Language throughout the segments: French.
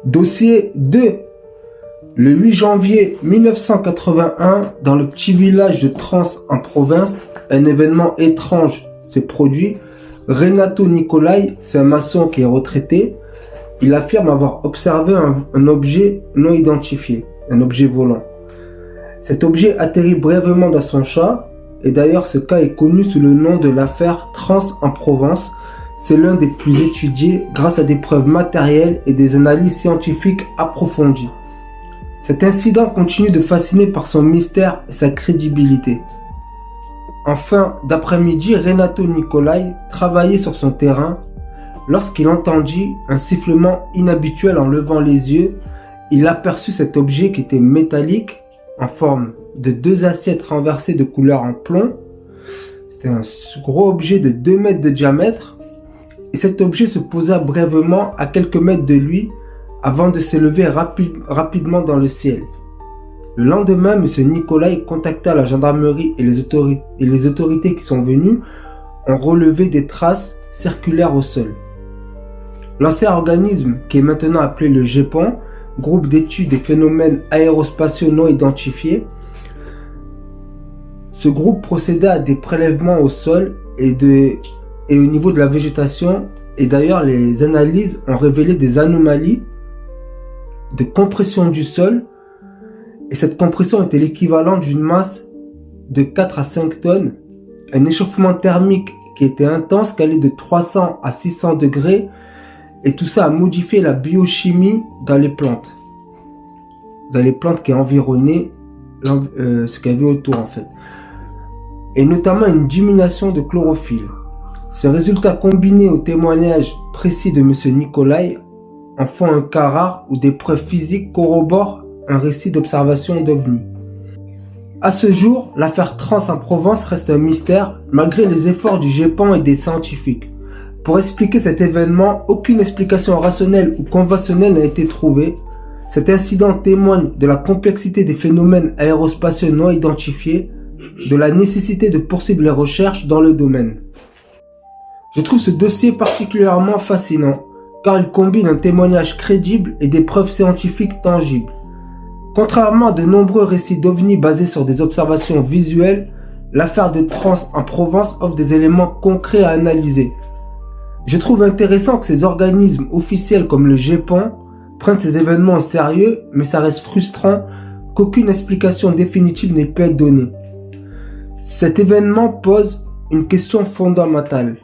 Dossier 2. Le 8 janvier 1981, dans le petit village de Trans en province, un événement étrange s'est produit. Renato Nicolai, c'est un maçon qui est retraité, il affirme avoir observé un objet non identifié, un objet volant. Cet objet atterrit brièvement dans son champ, et d'ailleurs ce cas est connu sous le nom de l'affaire Trans en Provence. C'est l'un des plus étudiés grâce à des preuves matérielles et des analyses scientifiques approfondies. Cet incident continue de fasciner par son mystère et sa crédibilité. En fin d'après-midi, Renato Nicolai travaillait sur son terrain. Lorsqu'il entendit un sifflement inhabituel en levant les yeux, il aperçut cet objet qui était métallique en forme de 2 assiettes renversées de couleur en plomb. C'était un gros objet de 2 mètres de diamètre. Et cet objet se posa brièvement à quelques mètres de lui avant de s'élever rapidement dans le ciel. Le lendemain, M. Nicolai contacta la gendarmerie et les autorités qui sont venues ont relevé des traces circulaires au sol. L'ancien organisme, qui est maintenant appelé le GEPAN, groupe d'études des phénomènes aérospatiaux non identifiés, ce groupe procéda à des prélèvements au sol et au niveau de la végétation, et d'ailleurs les analyses ont révélé des anomalies de compression du sol, et cette compression était l'équivalent d'une masse de 4 à 5 tonnes, un échauffement thermique qui était intense, qui allait de 300 à 600 degrés, et tout ça a modifié la biochimie dans les plantes qui environnaient ce qu'il y avait autour en fait, et notamment une diminution de chlorophylle. Ces résultats combinés au témoignage précis de M. Nicolai en font un cas rare où des preuves physiques corroborent un récit d'observation d'OVNI. À ce jour, l'affaire Trans en Provence reste un mystère malgré les efforts du GEPAN et des scientifiques. Pour expliquer cet événement, aucune explication rationnelle ou conventionnelle n'a été trouvée. Cet incident témoigne de la complexité des phénomènes aérospatiaux non identifiés, de la nécessité de poursuivre les recherches dans le domaine. Je trouve ce dossier particulièrement fascinant, car il combine un témoignage crédible et des preuves scientifiques tangibles. Contrairement à de nombreux récits d'OVNI basés sur des observations visuelles, l'affaire de Trans en Provence offre des éléments concrets à analyser. Je trouve intéressant que ces organismes officiels comme le GEPAN prennent ces événements au sérieux, mais ça reste frustrant qu'aucune explication définitive n'ait pu être donnée. Cet événement pose une question fondamentale.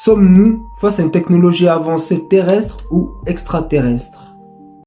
Sommes-nous face à une technologie avancée terrestre ou extraterrestre ?